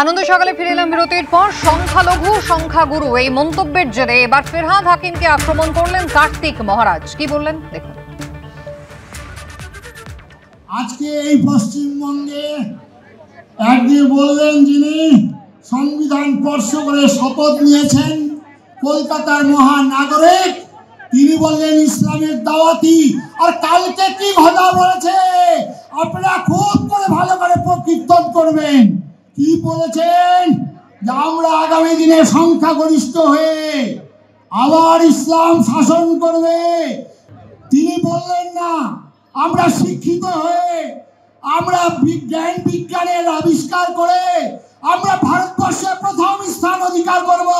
আনন্দ সকালে ফিরে এলাম বিরতির পর। সংখ্যালঘু সংখ্যাগুরু এই মন্তব্যের জেরে এবার ফিরহাদ হাকিমকে আক্রমণ করলেন কার্তিক মহারাজ। কি বললেন দেখুন। আজকে এই পশ্চিমবঙ্গে একদিকে বললেন যিনি সংবিধান স্পর্শ করে শপথ নিয়েছেন কলকাতার মহানাগরিক, তিনি বললেন ইসলামের দাওয়াতি। আর কালকে কি কথা বলেছে আপনারা খুব করে ভালো করে কীর্তন করবেন। কি বলেছেন? যে আমরা আগামী দিনে সংখ্যাগরিষ্ঠ হয়ে আবার ইসলাম শাসন করবে। তিনি বললেন না আমরা শিক্ষিত হয়ে আমরা জ্ঞান বিজ্ঞানের আবিষ্কার করে আমরা ভারতবর্ষে প্রথম স্থান অধিকার করব,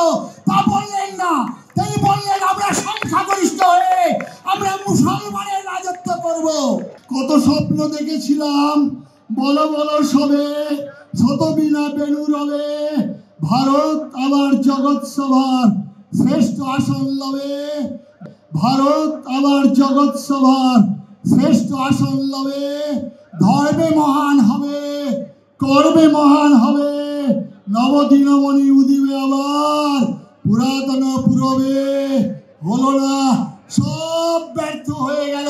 তা বললেন না। তিনি বললেন আমরা সংখ্যাগরিষ্ঠ হয়ে আমরা মুসলমানের রাজত্ব করব। কত স্বপ্ন দেখেছিলাম, বলো বলো সবে শতবিনা বেনু রবে, ভারত আবার জগৎ সভার শ্রেষ্ঠ আসন লবে, ভারত আবার জগৎ সভার শ্রেষ্ঠ আসন লবে, ধর্মে মহান হবে, কর্মে মহান হবে, নবদিনমণি উদিবে আবার, পুরাতন পুরবে। হলো না, সব ব্যর্থ হয়ে গেল।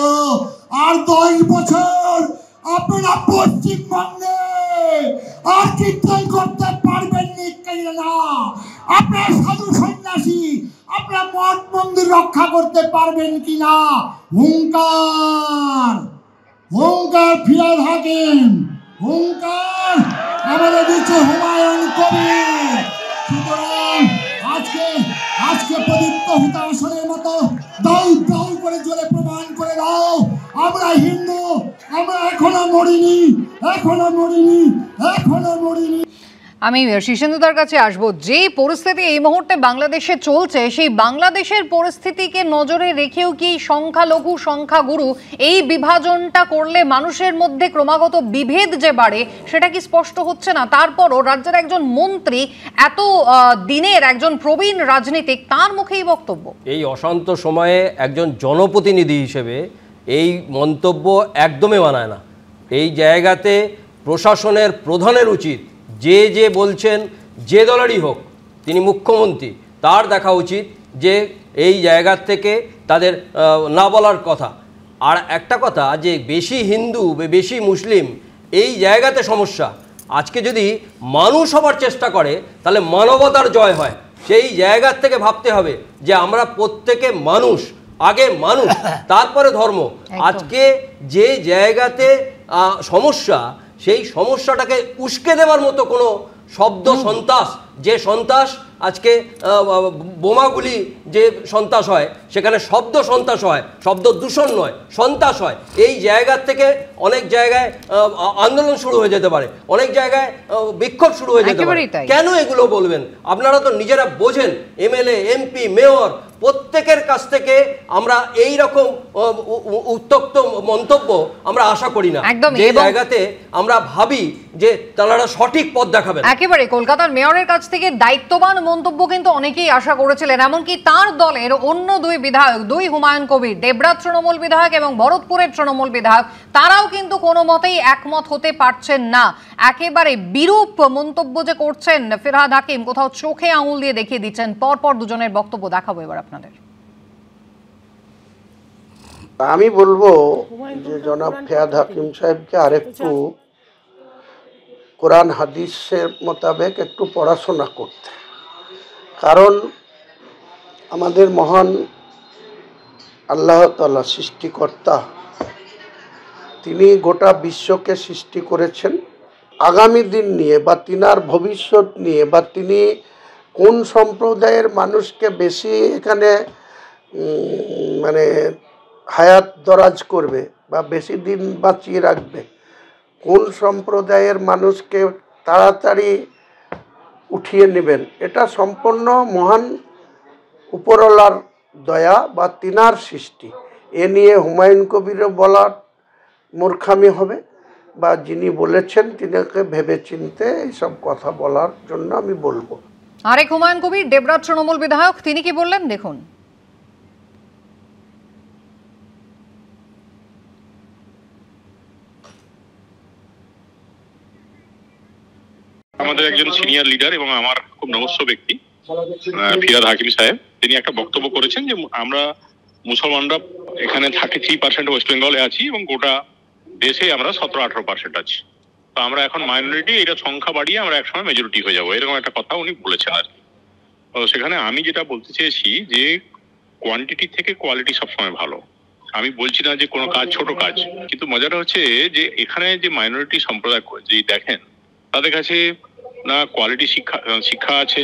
আর 10 বছর আপনারা পশ্চিমবঙ্গে আর কীর্তন করতে পারবেন না। আপনার সাধু সন্ন্যাসী আপনার মঠ মন্দির রক্ষা করতে পারবেন কিনা? হুঙ্কার হুঙ্কার ফিরহাদ হাকিম, হুঙ্কার আমাদের দিচ্ছে হুমায়ুন কবির। সুতরাং আজকে প্রদীপ্ত হুতাশনের মতো দাউ দাউ করে জোরে প্রমাণ করে দাও আমরা হিন্দু, আমরা এখনো মরিনি, এখনো মরিনি, এখনো মরিনি। আমি শীর্ষেন্দুদার কাছে আসবো। যে পরিস্থিতি এই মুহূর্তে বাংলাদেশে চলছে, সেই বাংলাদেশের পরিস্থিতিকে নজরে রেখেও কি সংখ্যালঘু সংখ্যাগুরু এই বিভাজনটা করলে মানুষের মধ্যে ক্রমাগত বিভেদ যে বাড়ে সেটা কি স্পষ্ট হচ্ছে না? তারপরও রাজ্যের একজন মন্ত্রী, এত দিনের একজন প্রবীণ রাজনীতিক, তার মুখেই বক্তব্য। এই অশান্ত সময়ে একজন জনপ্রতিনিধি হিসেবে এই মন্তব্য একদমই মানায় না। এই জায়গাতে প্রশাসনের প্রধানের উচিত, যে বলছেন যে দলেরই হোক, তিনি মুখ্যমন্ত্রী, তার দেখা উচিত যে এই জায়গার থেকে তাদের না বলার কথা। আর একটা কথা, যে বেশি হিন্দু বেশি মুসলিম এই জায়গাতে সমস্যা। আজকে যদি মানুষ হবার চেষ্টা করে তাহলে মানবতার জয় হয়। সেই জায়গার থেকে ভাবতে হবে যে আমরা প্রত্যেকে মানুষ, আগে মানুষ তারপরে ধর্ম। আজকে যে জায়গাতে সমস্যা, সেই সমস্যাটাকে উস্কে দেওয়ার মতো কোনো শব্দ সন্ত্রাস, যে সন্ত্রাস আজকে বোমাগুলি যে সন্ত্রাস হয়, সেখানে শব্দ সন্ত্রাস হয়, শব্দ দূষণ নয়, সন্ত্রাস হয়। এই জায়গার থেকে অনেক জায়গায় আন্দোলন শুরু হয়ে যেতে পারে, অনেক জায়গায় বিক্ষোভ শুরু হয়ে যেতে পারে। কেন এগুলো বলবেন? আপনারা তো নিজেরা বোঝেন, এমএলএ এমপি মেয়র প্রত্যেকের কাছ থেকে আমরা এই রকম উত্তক্ত মন্তব্য আমরা আশা করি না। এই জায়গাতে আমরা ভাবি যে তারা সঠিক পথ দেখাবেন। একেবারে কলকাতার মেয়রের কাছ থেকে দায়িত্ববান মন্তব্য কিন্তু অনেকেই আশা করেছিলেন। এমনকি তার দলের অন্য দুই বিধায়ক, হুমায়ুন কবির, দেবরাজ তৃণমূল বিধায়ক এবং ভরতপুরের তৃণমূল বিধায়ক, তারাও কিন্তু কোনো মতেই একমত হতে পারছেন না। একেবারে বিরূপ মন্তব্য যে করছেন ফিরহাদ হাকিম, কোথাও চোখে আঙুল দিয়ে দেখিয়ে দিচ্ছেন। পরপর দুজনের বক্তব্য দেখাবো এবার আপনাদের। আমি বলবো যে জনাব ফিরহাদ হাকিম সাহেবকে আরেকটু কোরআন হাদিসের মোতাবেক একটু পড়াশোনা করতে। কারণ আমাদের মহান আল্লাহ তাআলা সৃষ্টিকর্তা, তিনি গোটা বিশ্বকে সৃষ্টি করেছেন আগামী দিন নিয়ে, বা তিনার ভবিষ্যৎ নিয়ে, বা তিনি কোন সম্প্রদায়ের মানুষকে বেশি এখানে মানে হায়াত দরাজ করবে বা বেশি দিন বাঁচিয়ে রাখবে, কোন সম্প্রদায়ের মানুষকে তাড়াতাড়ি উঠিয়ে নেবেন, এটা সম্পূর্ণ মহান উপরওয়ালার দয়া বা তিনার সৃষ্টি। এ নিয়ে হুমায়ুন কবিরও বলার মূর্খামি হবে, বা যিনি বলেছেন তিনাকে ভেবে চিনতে এইসব কথা বলার জন্য আমি বলবো। আরেক হুমায়ুন কবির, দেবরাজ তৃণমূল বিধায়ক, তিনি কি বললেন দেখুন। আমাদের একজন সিনিয়র লিডার এবং আমার খুব নমস্য ব্যক্তি ফিরহাদ হাকিম সাহেব, তিনি একটা বক্তব্য করেছেন যে আমরা মুসলমানরা এখানে 33% ওয়েস্ট বেঙ্গলে আছি এবং গোটা দেশে আমরা 17-18% আছি। তো আমরা এখন মাইনরিটি, এটা সংখ্যা বাড়িয়ে আমরা একসময় মেজরিটি হয়ে যাবো, এরকম একটা কথা উনি বলেছেন আর কি। তো সেখানে আমি যেটা বলতে চেয়েছি যে কোয়ান্টিটি থেকে কোয়ালিটি সবসময় ভালো। আমি বলছি না যে কোনো কাজ ছোট কাজ, কিন্তু মজাটা হচ্ছে যে এখানে যে মাইনরিটি সম্প্রদায় যে দেখেন, তাদের কাছে না কোয়ালিটি শিক্ষা আছে,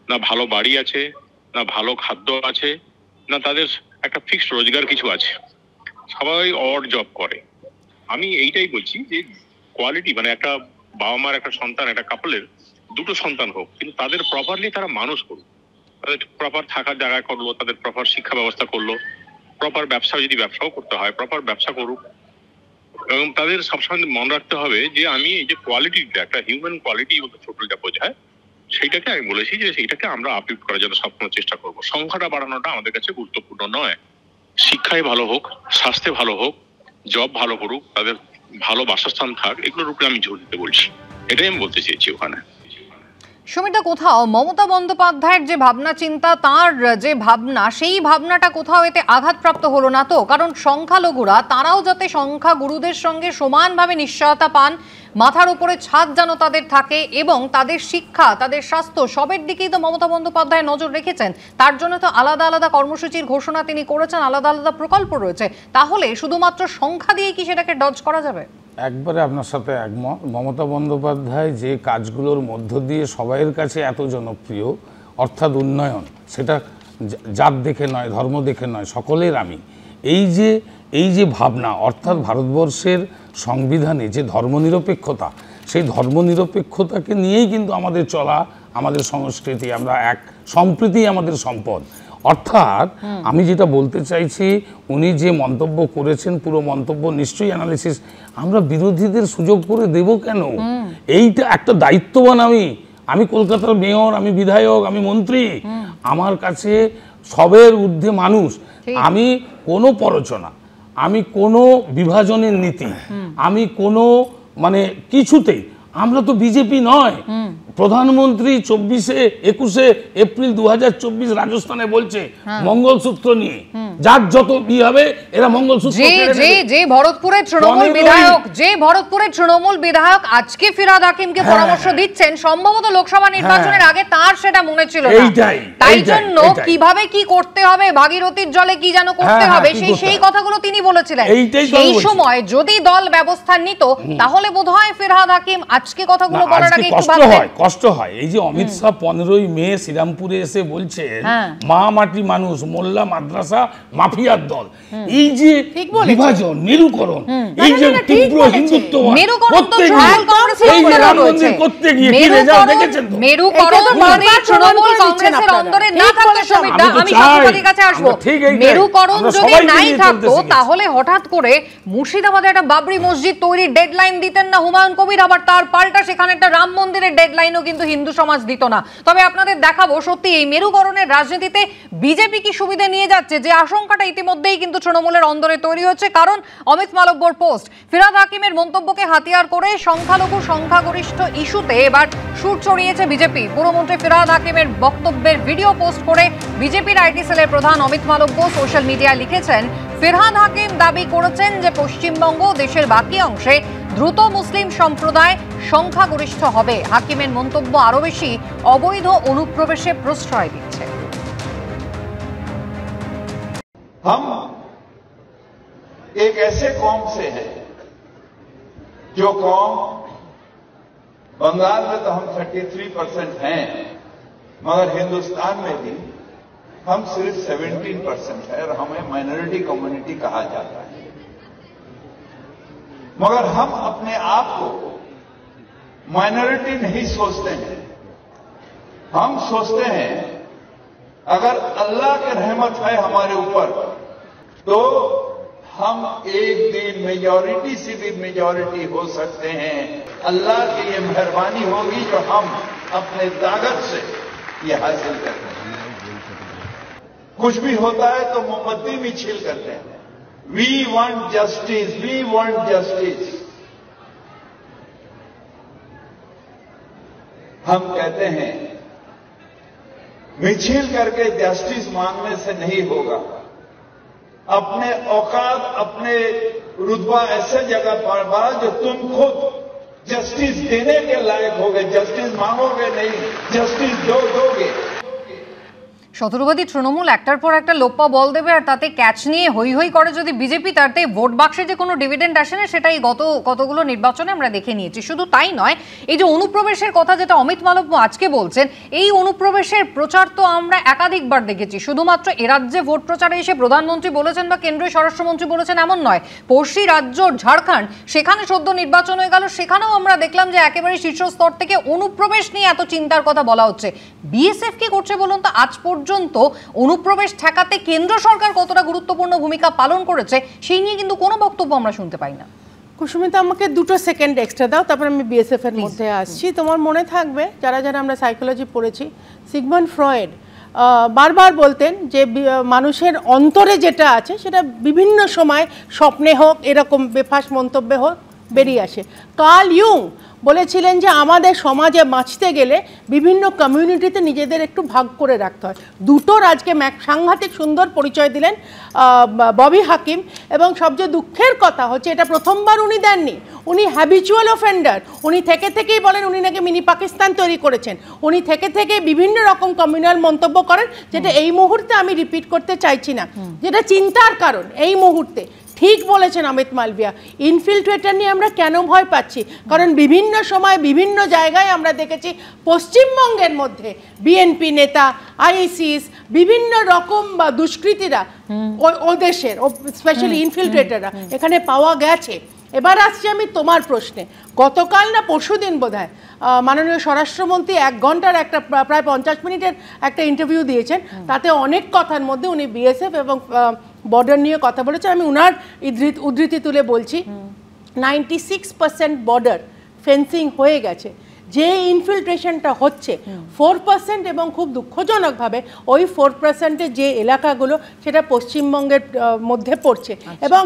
না ভালো বাড়ি আছে, না ভালো খাদ্য আছে, না তাদের একটা ফিক্সড রোজগার কিছু আছে, সবাই অড জব করে। আমি এইটাই বলছি যে কোয়ালিটি মানে একটা বাবা মার একটা সন্তান, একটা কাপলের দুটো সন্তান হোক, কিন্তু তাদের প্রপারলি তারা মানুষ করুক, তাদের প্রপার থাকার জায়গা করলো, তাদের প্রপার শিক্ষা ব্যবস্থা করলো, প্রপার ব্যবসা যদি ব্যবসাও করতে হয় প্রপার ব্যবসা করুক। এবং তাদের সবসময় মনে রাখতে হবে যে আমি এই যে কোয়ালিটি, একটা হিউম্যান কোয়ালিটি বলতে ছোট যা বোঝায়, সেইটাকে আমি বলেছি যে সেইটাকে আমরা আপলিফ্ট করার জন্য সবসময় চেষ্টা করবো। সংখ্যাটা বাড়ানোটা আমাদের কাছে গুরুত্বপূর্ণ নয়, শিক্ষায় ভালো হোক, স্বাস্থ্যে ভালো হোক, জব ভালো করুক, তাদের ভালো বাসস্থান থাক, এগুলোর উপরে আমি জোর দিতে বলছি। এটাই আমি বলতে চেয়েছি ওখানে। সুমিতা, কোথাও মমতা বন্দ্যোপাধ্যায়ের যে ভাবনা চিন্তা, তার যে ভাবনা, সেই ভাবনাটা কোথাও এতে আঘাতপ্রাপ্ত হলো না তো? কারণ সংখ্যালঘুরা তারাও যাতে সংখ্যাগুরুদের সঙ্গে সমানভাবে নিশ্চয়তা পান, মাথার উপরে ছাদ যেন তাদের থাকে এবং তাদের শিক্ষা, তাদের স্বাস্থ্য সবের দিকেই তো মমতা বন্দ্যোপাধ্যায় নজর রেখেছেন। তার জন্য তো আলাদা আলাদা কর্মসূচির ঘোষণা তিনি করেছেন, আলাদা আলাদা প্রকল্প রয়েছে। তাহলে শুধুমাত্র সংখ্যা দিয়ে কি সেটাকে ডজ করা যাবে? একবারে আপনার সাথে একমত। মমতা বন্দ্যোপাধ্যায় যে কাজগুলোর মধ্য দিয়ে সবাইয়ের কাছে এত জনপ্রিয়, অর্থাৎ উন্নয়ন, সেটা জাত দেখে নয়, ধর্ম দেখে নয়, সকলের আমি, এই যে ভাবনা, অর্থাৎ ভারতবর্ষের সংবিধানে যে ধর্মনিরপেক্ষতা, সেই ধর্মনিরপেক্ষতাকে নিয়েই কিন্তু আমাদের চলা, আমাদের সংস্কৃতি, আমরা এক সম্প্রীতি আমাদের সম্পদ। অর্থাৎ আমি যেটা বলতে চাইছি, উনি যে মন্তব্য করেছেন, পুরো মন্তব্য নিশ্চয়ই অ্যানালিসিস, আমরা বিরোধীদের সুযোগ করে দেব কেন? এইটা একটা দায়িত্ববান আমি কলকাতার মেয়র, আমি বিধায়ক, আমি মন্ত্রী, আমার কাছে সবের ঊর্ধ্বে মানুষ। আমি কোনো প্ররোচনা, আমি কোনো বিভাজনের নীতি, আমি কোনো মানে কিছুতেই, আমরা তো বিজেপি নয়। প্রধানমন্ত্রী 21 এপ্রিল 2024 রাজস্থানে বলছে মঙ্গলসূত্র নিয়ে যার যত বিয়ে হবে এরা মঙ্গলসূত্র যে ভরতপুরের তৃণমূল বিধায়ক আজকে ফিরহাদ হাকিমকে পরামর্শ দিচ্ছেন, সম্ভবত লোকসভা নির্বাচনের আগে তার সেটা মনে ছিল না, তাই জন্য কিভাবে কি করতে হবে, ভাগীরথীর জলে কি যেন করতে হবে, সেই কথাগুলো তিনি বলেছিলেন। সেই সময় যদি দল ব্যবস্থা নিত, তাহলে বোধহয় ফিরহাদ হাকিম আজকে কথাগুলো বলার আগে একটু ভাবতেন। কষ্ট হয় এই যে অমিত শাহ 15ই মে শ্রীরামপুরে এসে বলছেন মা মাটি মানুষ, মোল্লা মাদ্রাসা মাফিয়ার দল, এই যে বিভাজন, মেরুকরণ, এই যে তীব্র হিন্দুত্ববাদ করতে গিয়ে কি রেজাল্ট দেখেছেন তো? মেরুকরণ যদি তৃণমূল কংগ্রেসের অন্তরে না থাকতো, সুমিতা, আমি সাংবাদিকের কাছে আসবো, মেরুকরণ যদি নাই থাকতো, তাহলে হঠাৎ করে মুর্শিদাবাদে একটা বাবরি মসজিদ তৈরির ডেডলাইন দিতেন না হুমায়ুন কবির, আবার তার পাল্টা সেখানে একটা রাম মন্দিরের ডেডলাইনও কিন্তু হিন্দু সমাজ দিত না। তবে আপনাদের দেখাবো সত্যি এই মেরুকরণের রাজনীতিতে বিজেপি কি সুবিধা নিয়ে যাচ্ছে, যে আশঙ্কাটা ইতিমধ্যেই কিন্তু তৃণমূলের অন্দরে তৈরি হচ্ছে। কারণ অমিত মালব্যর পোস্ট, ফিরহাদ হাকিমের মন্তব্যকে হাতিয়ার করে সংখ্যালঘু সংখ্যাগরিষ্ঠ ইস্যুতে এবার সুর চড়িয়েছে বিজেপি। পুরমন্ত্রী ফিরহাদ হাকিমের বক্তব্যের ভিডিও পোস্ট করে বিজেপির আইটি সেলের প্রধান অমিত মালব্য সোশ্যাল মিডিয়ায় লিখেছেন, ফিরহাদ হাকিম দাবি করেছেন যে পশ্চিমবঙ্গ দেশের বাকি অংশে দ্রুত মুসলিম সম্প্রদায় সংখ্যাগরিষ্ঠ হবে। হাকিমের মন্তব্য আরো বেশি অবৈধ অনুপ্রবেশে প্রশ্রয় দিচ্ছে। हम एक ऐसे कौम से हैं जो कौम, बंगाल में तो हम 33% हैं, मगर हिंदुस्तान में भी हम सिर्फ 17% है और हमें माइनॉरिटी कम्युनिटी कहा जाता है। मगर हम अपने आप को माइनॉरिटी नहीं सोचते हैं, हम सोचते हैं अगर अल्लाह की रहमत है हमारे ऊपर तो हम एक दिन मेजॉरिटी से भी मेजॉरिटी हो सकते हैं। अल्लाह की ये मेहरबानी होगी जो हम अपने ताकत से ये हासिल करते हैं। कुछ भी होता है तो मोमबत्ती भी छील करते हैं। We want justice, we want justice. हम कहते हैं मिছিল करके जस्टिस मांगने से नहीं होगा। अपने औकात, अपने रुतबा ऐसे जगह पर बढ़ा जो तुम खुद जस्टिस देने के लायक होगे। जस्टिस मांगोगे नहीं, जस्टिस दोगे। শতরূপাধি তৃণমূল একটার পর একটা লোপ্পা বল দেবে আর তাতে ক্যাচ নিয়ে হই হই করে যদি বিজেপি, তাতে ভোট বাক্সে যে কোনো ডিভিডেন্ড আসে না, সেটাই কতগুলো নির্বাচনে আমরা দেখে নিয়েছি। শুধু তাই নয়, এই যে অনুপ্রবেশের কথা যেটা অমিত মালব্য আজকে বলছেন, এই অনুপ্রবেশের প্রচার তো আমরা একাধিকবার দেখেছি। শুধুমাত্র এ রাজ্যে ভোট প্রচারে এসে প্রধানমন্ত্রী বলেছেন বা কেন্দ্রীয় স্বরাষ্ট্রমন্ত্রী বলেছেন এমন নয়। পড়শি রাজ্য ঝাড়খণ্ড, সেখানে সদ্য নির্বাচন হয়ে গেল, সেখানেও আমরা দেখলাম যে একেবারে শীর্ষস্তর থেকে অনুপ্রবেশ নিয়ে এত চিন্তার কথা বলা হচ্ছে। বিএসএফ কি করছে বলুন তো? আজ পর্যন্ত অনুপ্রবেশ ঠেকাতে কেন্দ্র সরকার কতটা গুরুত্বপূর্ণ ভূমিকা পালন করেছে সেই নিয়ে কিন্তু কোনো বক্তব্য আমরা শুনতে পাই না। কুসুমিতা, আমাকে 2 সেকেন্ড এক্সট্রা দাও, তারপর আমি বিএসএফ এর মধ্যে আসছি। তোমার মনে থাকবে, যারা যারা আমরা সাইকোলজি পড়েছি, সিগমন্ড ফ্রয়েড বারবার বলতেন যে মানুষের অন্তরে যেটা আছে সেটা বিভিন্ন সময় স্বপ্নে হোক, এরকম বেফাস মন্তব্যে হোক, বেরিয়ে আসে। কার্ল ইয়ুং বলেছিলেন যে আমাদের সমাজে বাঁচতে গেলে বিভিন্ন কমিউনিটিতে নিজেদের একটু ভাগ করে রাখতে হয়। দুটোর আজকে সাংঘাতিক সুন্দর পরিচয় দিলেন ববি হাকিম। এবং সবচেয়ে দুঃখের কথা হচ্ছে, এটা প্রথমবার উনি দেননি, উনি হ্যাবিচুয়াল অফেন্ডার। উনি থেকেই বলেন উনি নাকি মিনি পাকিস্তান তৈরি করেছেন। উনি থেকে বিভিন্ন রকম কমিউনাল মন্তব্য করেন, যেটা এই মুহূর্তে আমি রিপিট করতে চাইছি না, যেটা চিন্তার কারণ এই মুহূর্তে। ঠিক বলেছেন অমিত মালভিয়া, ইনফিল্ট্রেটর নিয়ে আমরা কেন ভয় পাচ্ছি? কারণ বিভিন্ন সময় বিভিন্ন জায়গায় আমরা দেখেছি পশ্চিমবঙ্গের মধ্যে বিএনপি নেতা, আইএসিস, বিভিন্ন রকম দুষ্কৃতীরা ও দেশের স্পেশালি ইনফিল্ট্রেটররা এখানে পাওয়া গেছে। এবার আসছি আমি তোমার প্রশ্নে। গতকাল না পরশুদিন বোধহয় মাননীয় স্বরাষ্ট্রমন্ত্রী 1 ঘন্টার একটা প্রায় 50 মিনিটের একটা ইন্টারভিউ দিয়েছেন। তাতে অনেক কথার মধ্যে উনি বিএসএফ এবং বর্ডার নিয়ে কথা বলেছেন। আমি উনার উদ্ধৃতি তুলে বলছি, 96% বর্ডার ফেন্সিং হয়ে গেছে। যে ইনফিল্ট্রেশনটা হচ্ছে 4%, এবং খুব দুঃখজনকভাবে ওই 4%-এর যে এলাকাগুলো সেটা পশ্চিমবঙ্গের মধ্যে পড়ছে। এবং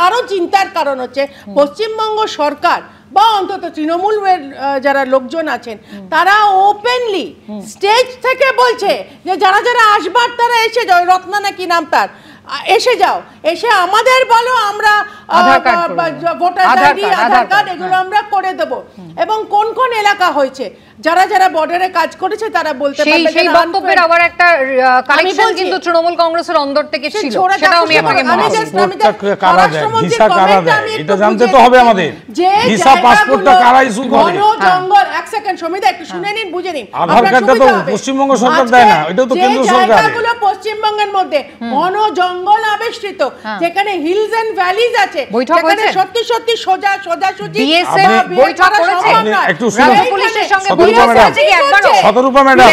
আরও চিন্তার কারণ হচ্ছে পশ্চিমবঙ্গ সরকার বা অন্তত তৃণমূলের যারা লোকজন আছেন তারা ওপেনলি স্টেজ থেকে বলছে যে যারা যারা আসবার তারা এসে যাও, রত্না নাকি নাম তার, এসে যাও, এসে আমাদের বলো, আমরা ভোটার আইডি, আধার কার্ড এগুলো আমরা করে দেবো। এবং কোন কোন এলাকা হয়েছে, যারা যারা বর্ডারে কাজ করেছে তারা বলতে পারবে। সেই বক্তব্যের আবার একটা কালেকশন কিন্তু তৃণমূল কংগ্রেসের অন্দর থেকে ছিল, সেটা আমি আপনাকে পাসপোর্টটা কারা দেয়, ভিসা কারা দেয়, এটা জানতে তো হবে আমাদের। ভিসা পাসপোর্টটা কারা ইস্যু করে? জঙ্গল, এক সেকেন্ড সমিতা, একটু শুনে নিন, বুঝে নিন। আধার কার্ডটা তো পশ্চিমবঙ্গ সরকার দেয় না, এটাও তো কেন্দ্র সরকার। জায়গাগুলো পশ্চিমবঙ্গের মধ্যে ঘন জঙ্গল আবেষ্টিত, যেখানে হিলস এন্ড ভ্যালিজ আছে, যেখানে সত্যি সত্যি সোজাসুজি বৈঠক করেছে। একটু শুনুন পুলিশের সঙ্গে শতরূপা ম্যাডাম,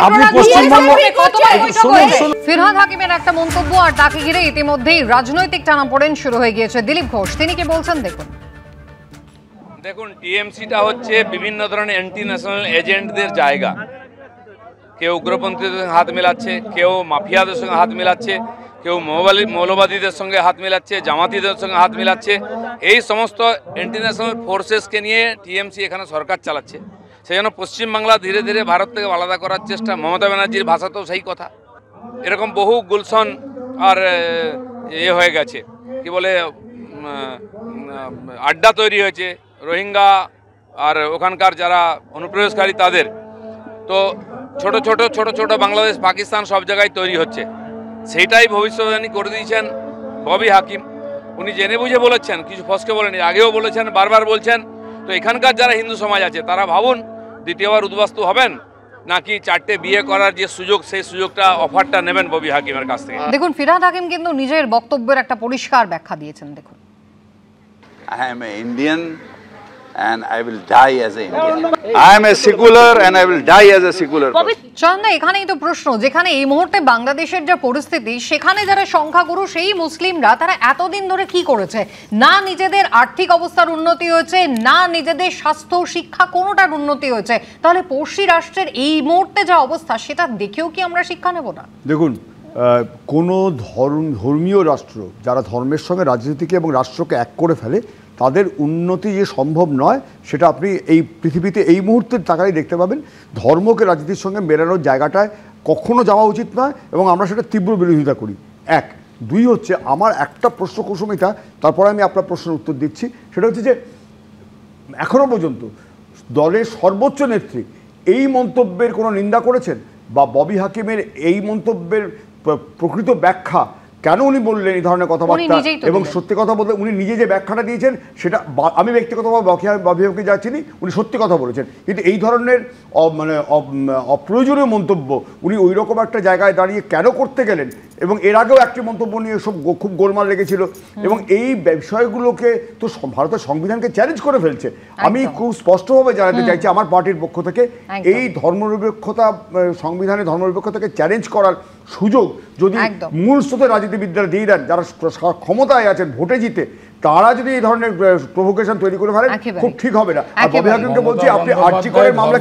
আপনি পশ্চিমবঙ্গ ফিরহাদ হাকিমের একটা মন্তব্য আর তাকে ঘিরে ইতিমধ্যেই রাজনৈতিক টানাপোড়েন শুরু হয়ে গিয়েছে। দিলীপ ঘোষ তিনি কি বলছেন দেখুন। টিএমসিটা হচ্ছে বিভিন্ন ধরনের অ্যান্টি ন্যাশনাল এজেন্টদের জায়গা। কেউ উগ্রপন্থীদের সঙ্গে হাত মেলাচ্ছে, কেউ মাফিয়াদের সঙ্গে হাত মেলাচ্ছে, কেউ মৌলবাদীদের সঙ্গে হাত মেলাচ্ছে, জামাতিদের সঙ্গে হাত মেলাচ্ছে। এই সমস্ত ইন্টারন্যাশনাল ফোর্সেসকে নিয়ে টিএমসি এখানে সরকার চালাচ্ছে। সেই জন্য পশ্চিমবাংলা ধীরে ধীরে ভারত থেকে আলাদা করার চেষ্টা। মমতা ব্যানার্জির ভাষাতেও সেই কথা। এরকম বহু গুলশন আর হয়ে গেছে, কি বলে, আড্ডা তৈরি হয়েছে রোহিঙ্গা আর ওখানকার যারা অনুপ্রবেশকারী তাদের। তো ছোট ছোট বাংলাদেশ, পাকিস্তান সব জায়গায় তৈরি হচ্ছে। সেইটাই ভবিষ্যৎবাণী করে দিয়েছেন ববি হাকিম। উনি জেনে বুঝে বলেছেন, কিছু ফসকে বলেনি, আগেও বলেছেন, বারবার বলছেন। তো এখানকার যারা হিন্দু সমাজ আছে তারা ভাবুন দ্বিতীয়বার উদ্বাস্তু হবেন নাকি 4টে বিয়ে করার যে সুযোগ, সেই সুযোগটা অফারটা নেবেন ববি হাকিমের কাছ থেকে। দেখুন, ফিরহাদ হাকিম কিন্তু নিজের বক্তব্যের একটা পরিষ্কার ব্যাখ্যা দিয়েছেন। দেখুন, I am an Indian and I will die as an Indian. I am a secular and I will die as a secular. চন্দা, এখানেই তো প্রশ্ন, যেখানে এই মুহূর্তে বাংলাদেশের যে পরিস্থিতি, সেখানে যারা সংখ্যাগুরু সেই মুসলিমরা, তারা এতদিন ধরে কি করেছে? না নিজেদের আর্থিক অবস্থার উন্নতি হয়েছে, না নিজেদের স্বাস্থ্য শিক্ষা কোনোটার উন্নতি হয়েছে। তাহলে পড়শি রাষ্ট্রের এই মুহূর্তে যা অবস্থা, সেটা দেখেও কি আমরা শিক্ষা নেব না? দেখুন, কোনো ধর্মীয় রাষ্ট্র যারা ধর্মের সঙ্গে রাজনীতিকে এবং রাষ্ট্রকে এক করে ফেলে, তাদের উন্নতি যে সম্ভব নয় সেটা আপনি এই পৃথিবীতে এই মুহূর্তের তাকাই দেখতে পাবেন। ধর্মকে রাজনীতির সঙ্গে মেলানোর জায়গাটায় কখনো যাওয়া উচিত নয় এবং আমরা সেটা তীব্র বিরোধিতা করি। এক, দুই হচ্ছে আমার একটা প্রশ্ন কুসুমিতা, তারপরে আমি আপনার প্রশ্নের উত্তর দিচ্ছি। সেটা হচ্ছে যে এখনও পর্যন্ত দলের সর্বোচ্চ নেত্রী এই মন্তব্যের কোনো নিন্দা করেছেন বা ববি হাকিমের এই মন্তব্যের প্রকৃত ব্যাখ্যা কেন উনি বললেন এই ধরনের কথাবার্তা, এবং সত্যি কথা বলতে উনি নিজে যে ব্যাখ্যাটা দিয়েছেন সেটা আমি ব্যক্তিগতভাবে ববি হাকিমকে যাচ্ছিনি, উনি সত্যি কথা বলেছেন, কিন্তু এই ধরনের মানে অপ্রয়োজনীয় মন্তব্য উনি ওই রকম একটা জায়গায় দাঁড়িয়ে কেন করতে গেলেন, এবং এর আগেও একটি মন্তব্য নিয়ে সব খুব গোলমাল লেগেছিল, এবং এই বিষয়গুলোকে তো ভারতের সংবিধানকে চ্যালেঞ্জ করে ফেলছে। আমি খুব স্পষ্টভাবে জানাতে চাইছি আমার পার্টির পক্ষ থেকে এই ধর্মনিরপেক্ষতা, সংবিধানে ধর্মনিরপেক্ষতাকে চ্যালেঞ্জ করার সুযোগ যদি মূল স্রোতে রাজনীতিবিদরা দিয়ে দেন, যারা ক্ষমতায় আছেন ভোটে জিতে, তারা যদি এই ধরনের প্রভোকেশন তৈরি করে ফেলেন খুব ঠিক হবে না। আর ববি হাকিমকে বলছি আপনি আরজি করের মামলা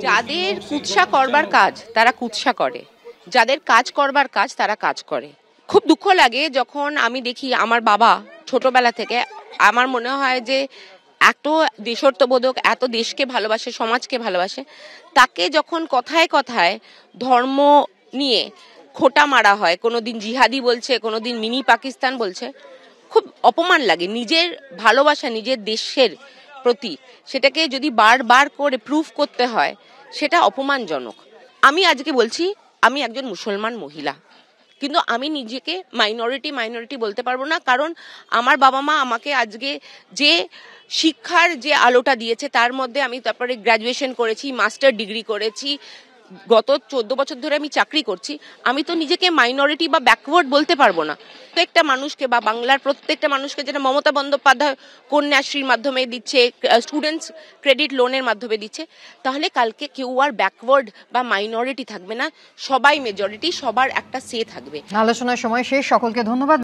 যাদের কুৎসা করবার কাজ তারা কুৎসা করে, যাদের কাজ করবার কাজ তারা কাজ করে। খুব দুঃখ লাগে যখন আমি দেখি আমার বাবা ছোটবেলা থেকে, আমার মনে হয় যে এত দেশাত্মবোধক, এত দেশকে ভালোবাসে, সমাজকে ভালোবাসে, তাকে যখন কথায় কথায় ধর্ম নিয়ে খোটা মারা হয়, কোনোদিন জিহাদি বলছে, কোনোদিন মিনি পাকিস্তান বলছে, খুব অপমান লাগে। নিজের ভালোবাসা নিজের দেশের প্রতি সেটাকে যদি বারবার করে প্রুফ করতে হয় সেটা অপমানজনক। আমি আজকে বলছি আমি একজন মুসলমান মহিলা, কিন্তু আমি নিজেকে মাইনরিটি বলতে পারবো না, কারণ আমার বাবা মা আমাকে আজকে যে শিক্ষার যে আলোটা দিয়েছে তার মধ্যে আমি তারপরে গ্র্যাজুয়েশন করেছি, মাস্টার ডিগ্রি করেছি, গত 14 বছর ধরে আমি চাকরি করছি। আমি তো নিজেকে মাইনরিটি বা ব্যাকওয়ার্ড বলতে পারবো না। প্রত্যেকটা মানুষকে বা বাংলার প্রত্যেকটা মানুষকে, যেটা মমতা বন্দ্যোপাধ্যায় কন্যাশ্রীর মাধ্যমে দিচ্ছে, স্টুডেন্টস ক্রেডিট লোনের মাধ্যমে দিচ্ছে, তাহলে কালকে কেউ আর ব্যাকওয়ার্ড বা মাইনরিটি থাকবে না, সবাই মেজরিটি, সবার একটা সে থাকবে। আলোচনার সময় শেষ, সকলকে ধন্যবাদ।